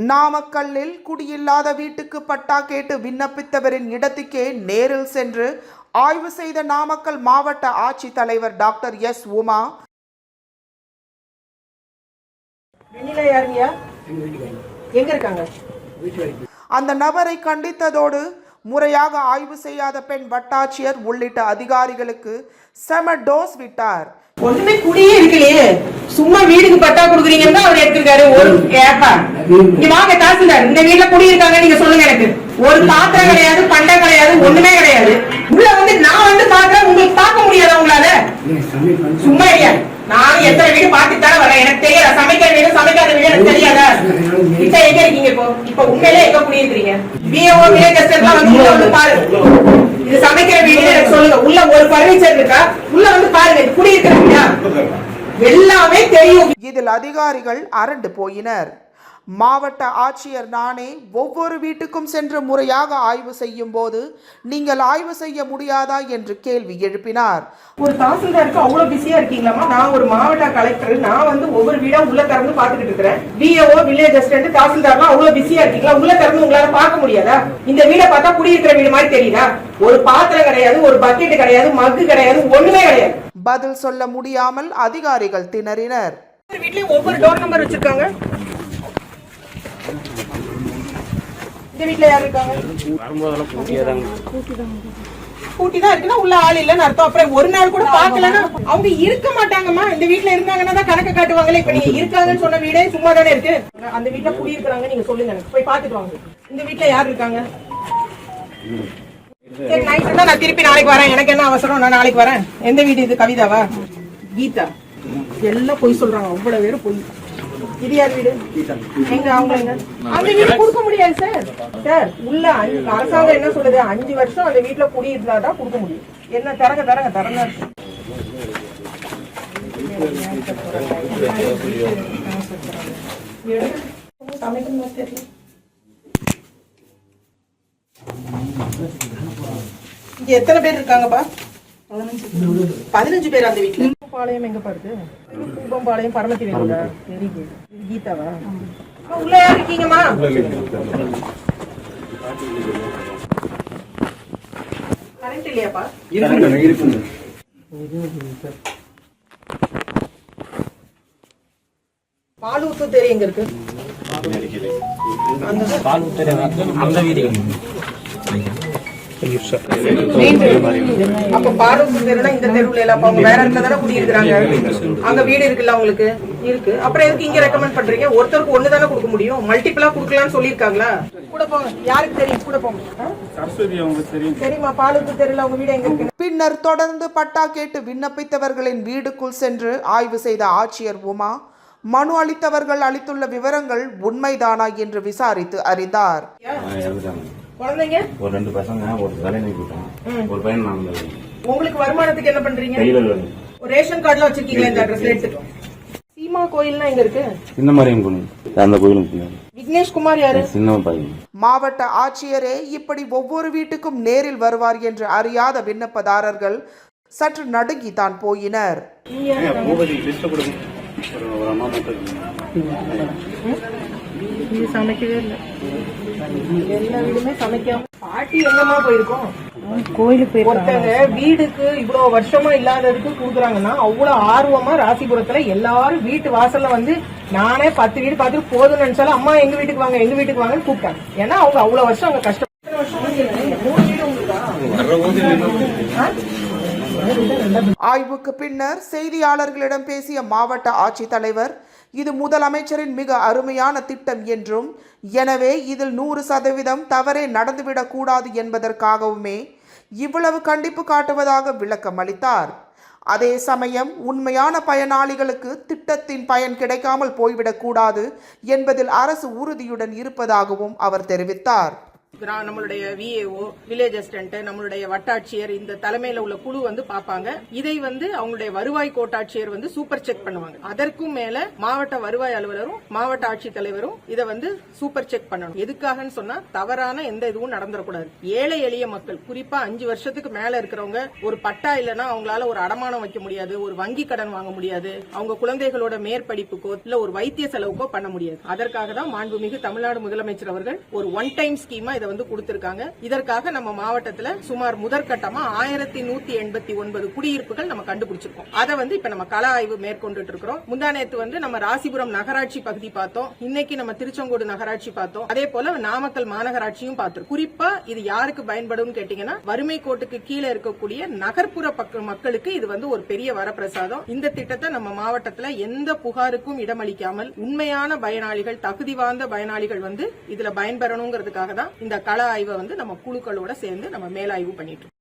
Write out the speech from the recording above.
நாமக்கல்லில் குடியில்லாத வீட்டுக்கு பட்டா கேட்டு விண்ணப்பித்தவரின் இடத்துக்கே நேரில் சென்று ஆய்வு செய்த நாமக்கல் மாவட்ட ஆட்சித்தலைவர் டாக்டர் எஸ் உமா. அந்த நபரை கண்டித்ததோடு முறையாக ஆய்வு செய்யாத பெண் வட்டாட்சியர் உள்ளிட்ட அதிகாரிகளுக்கு செம டோஸ் விட்டார். ஒண்ணுமே குடியே இருக்கலையே, சும்மா வீடுக்கு பட்டா கொடுக்குறீங்கன்னா அவர் எடுத்திருக்காரு. ஒரு ஏப்பா இங்க வாங்க தாசில்தார், இந்த வீட்டுல குடி இருக்காங்க நீங்க சொல்லுங்க. எனக்கு ஒரு பாத்திரம் கிடையாது, பண்டம் கிடையாது, ஒண்ணுமே கிடையாது. உள்ள வந்து நான் வந்து பாக்குறேன், உங்களுக்கு பார்க்க முடியாதா உங்களால? சும்மா இல்லையா, நான் எத்தனை வீடு பார்த்துட்டு தானே வரேன். எனக்கு தெரியாதா சமைக்கிற வீடு சமைக்காத வீடு எனக்கு தெரியாதா? இப்ப எங்க இருக்கீங்க? இப்போ உண்மையிலே எங்க குடி இருக்கிறீங்க? பிஓ வில்லேஜ் எல்லாம் வந்து உள்ள வந்து பாரு, இது சமைக்கிற வீடு எனக்கு சொல்லுங்க. உள்ள ஒரு பர்னிச்சர் இருக்கா? உள்ள வந்து பாருங்க, குடி இருக்கிறீங்களா? எல்லாமே தெரியும். இதில் அதிகாரிகள் அரண்டு போயினர். மாவட்ட ஆட்சியர் நானே ஒவ்வொரு வீட்டுக்கும் சென்று முறையாக ஆய்வு செய்யும் போது நீங்கள் ஆய்வு செய்ய முடியாதா என்று கேள்வி எழுப்பினார். ஒரு தாசில்தாருக்கு அவ்வளவு பிஸியா இருக்கீங்களாமா? நான் ஒரு மாவட்ட கலெக்டர், நான் வந்து ஒவ்வொரு வீடா உள்ள திறந்து பாத்துக்கிட்டு இருக்கிறேன். பிஓ வில்லேஜ் அசிஸ்டன்ட் தாசில்தார்லாம் அவ்வளவு பிஸியா இருக்கீங்களா? உள்ள திறந்து உங்களால பார்க்க முடியாதா? இந்த வீடை பார்த்தா குடியிருக்கிற வீடு மாதிரி தெரியுதா? ஒரு பாத்திரம் கிடையாது, ஒரு பக்கெட் கிடையாது, மக்கு கிடையாது, ஒண்ணுமே கிடையாது. பதில் சொல்ல முடியாமல் அதிகாரிகள் திணறினர். வீட்லயும் ஒவ்வொரு டோர் நம்பர் வச்சிருக்காங்க. இந்த வீட்ல யார் இருக்காங்க? கூட்டி தான் இருக்குன்னா உள்ள ஆள் இல்லன்னு அர்த்தம். அப்புறம் ஒரு நாள் கூட பாக்கலன்னா அவங்க இருக்க மாட்டாங்கம்மா. இந்த வீட்ல இருந்தாங்கன்னா தான் கணக்கு காட்டுவாங்களே. இப்ப நீங்க இருக்காங்கன்னு சொன்ன வீடே சும்மா தானே இருக்கு. அந்த வீட்ல குடி இருக்கிறாங்க நீங்க சொல்லுங்க, எனக்கு போய் பாத்துட்டு வாங்க. இந்த வீட்ல யார் இருக்காங்க? சரி, நைட் தான் நான் திருப்பி நாளைக்கு வரேன். எனக்கு என்ன அவசரம், நான் நாளைக்கு வரேன். எந்த வீடு இது? கவிதாவா? கீதா? எல்லாம் பொய் சொல்றாங்க, அவ்வளவு பேரும் பொய். இது யார் வீடு? எங்க அவங்க எங்க? அந்த வீடு கொடுக்க முடியாது சார். சார் உள்ள அரசாங்கம் என்ன சொல்லுது, 5 வருஷம் அந்த வீட்டுல குடி இருந்தாதான் கொடுக்க முடியும். என்ன தரங்க தரங்க தரங்க. சமைக்கணும் தெரியல. இங்க எத்தனை பேர் இருக்காங்கப்பா? 15 பேர் அந்த வீட்டுல. பாளையம் எங்க பாருது? பாளையம் பரமத்தி வேணுங்களா? Very good. கீதாவா? உள்ள யார் இருக்கீங்கம்மா? கரண்ட் இல்லையாப்பா? இருக்குங்க. பாலூத்து தெரு எங்க இருக்கு? அந்த வீடு. அப்ப பாலூத்து தெருனா இந்த தெருவுல எல்லாம் வேற இடத்துல தானே குடி இருக்கிறாங்க. அங்க வீடு இருக்குல்ல உங்களுக்கு? இருக்கு. அப்புறம் எதுக்கு இங்க ரெக்கமெண்ட் பண்றீங்க? ஒருத்தருக்கு ஒண்ணு தானே கொடுக்க முடியும், மல்டிபிளா கொடுக்கலாம்னு சொல்லிருக்காங்களா? கூட போங்க, யாருக்கு தெரியும்? கூட போங்க. சரிம்மா, பாலூத்து தெருல உங்க வீடு எங்க இருக்கு? பின்னர் தொடர்ந்து பட்டா கேட்டு விண்ணப்பித்தவர்களின் வீடுக்குள் சென்று ஆய்வு செய்த ஆட்சியர் உமா மனு அளித்தவர்கள் அளித்துள்ள விவரங்கள் உண்மைதானா என்று விசாரித்து அறிந்தார். குழந்தைங்க ஒரு 2 பசங்க, ஒரு தலைமை கூட்டம், ஒரு பையன். நாங்க உங்களுக்கு வருமானத்துக்கு என்ன பண்றீங்க? ரேஷன் கார்டுல வச்சிருக்கீங்களா இந்த அட்ரஸ்ல எடுத்துட்டு? சீமா கோயில்னா எங்க இருக்கு? சின்ன மாரியம் கோயில். அந்த கோயிலுக்கு விக்னேஷ் குமார் யாரு? சின்ன பையன். மாவட்ட ஆட்சியரே இப்படி ஒவ்வொரு வீட்டுக்கும் நேரில் வருவார் என்று அறியாத விண்ணப்பதாரர்கள் சற்று நடுங்கி தான் போயினர். சமைக்கவே இல்லை, எல்லா வீடுமே சமைக்காம. பாட்டி எங்கம்மா போயிருக்கோம்? கோயிலுக்கு. ஒருத்தங்க வீடுக்கு இவ்வளவு வருஷமா இல்லாததுக்கு கொடுக்குறாங்கன்னா அவ்வளவு ஆர்வமா ராசிபுரத்துல எல்லாரும் வீட்டு வாசல்ல வந்து, நானே 10 வீடு பார்த்துட்டு போதும்னு நினைச்சாலும் அம்மா எங்க வீட்டுக்கு வாங்க எங்க வீட்டுக்கு வாங்கன்னு கூப்பிட்டாங்க. ஏன்னா அவங்க அவ்வளவு வருஷம் அங்க கஷ்டம். ஆய்வுக்கு பின்னர் செய்தியாளர்களிடம் பேசிய மாவட்ட ஆட்சித்தலைவர், இது முதலமைச்சரின் மிக அருமையான திட்டம் என்றும், எனவே இதில் 100% தவறே நடந்துவிடக் கூடாது என்பதற்காகவுமே இவ்வளவு கண்டிப்பு காட்டுவதாக விளக்கம் அளித்தார். அதே சமயம் உண்மையான பயனாளிகளுக்கு திட்டத்தின் பயன் கிடைக்காமல் போய்விடக் கூடாது என்பதில் அரசு உறுதியுடன் இருப்பதாகவும் அவர் தெரிவித்தார். நம்மளுடைய விஏஓ, வில்லேஜ் அசிஸ்டன்ட், நம்மளுடைய வட்டாட்சியர் இந்த தலைமையில உள்ள குழு வந்து பாப்பாங்க. இதை வந்து அவங்களுடைய வருவாய் கோட்டாட்சியர் வந்து சூப்பர் செக் பண்ணுவாங்க. அதற்கும் மேல மாவட்ட வருவாய் அலுவலரும் மாவட்ட ஆட்சித்தலைவரும் இதை வந்து சூப்பர் செக் பண்ணணும். எதுக்காகன்னு சொன்னா தவறான எந்த இதுவும் நடந்துடக்கூடாது. ஏழை எளிய மக்கள், குறிப்பா 5 வருஷத்துக்கு மேல இருக்கிறவங்க ஒரு பட்டா இல்லைன்னா அவங்களால ஒரு அடமானம் வைக்க முடியாது, ஒரு வங்கி கடன் வாங்க முடியாது, அவங்க குழந்தைகளோட மேற்படிப்புக்கோ இல்ல ஒரு வைத்திய செலவுக்கோ பண்ண முடியாது. அதற்காக தான் மாண்புமிகு தமிழ்நாடு முதலமைச்சர் அவர்கள் ஒரு ஒன் டைம் ஸ்கீமா இதை வந்து கொடுத்திருக்காங்க. இதற்காக நம்ம மாவட்டத்துல சுமார் முதற்கட்டமா 1189 குடியிருப்புகள் நம்ம கண்டுபிடிச்சிருக்கோம். அதை வந்து இப்ப நம்ம கள ஆய்வு மேற்கொண்டுட்டு இருக்கிறோம். முந்தா நேத்து வந்து நம்ம ராசிபுரம் நகராட்சி பகுதி பார்த்தோம், இன்னைக்கு நம்ம திருச்செங்கோடு நகராட்சி பார்த்தோம், அதே போல நாமக்கல் மாநகராட்சியும் பார்த்தோம். குறிப்பா இது யாருக்கு பயன்படும் கேட்டீங்கன்னா வறுமை கோட்டுக்கு கீழே இருக்கக்கூடிய நகர்ப்புற மக்களுக்கு இது வந்து ஒரு பெரிய வரப்பிரசாதம். இந்த திட்டத்தை நம்ம மாவட்டத்துல எந்த புகாருக்கும் இடமளிக்காமல் உண்மையான பயனாளிகள், தகுதி வாய்ந்த பயனாளிகள் வந்து இதுல பயன்பெறணுங்கிறதுக்காக தான் இந்த கள ஆய்வை வந்து நம்ம குழுக்களோட சேர்ந்து நம்ம மேலாய்வு பண்ணிட்டு இருக்கோம்.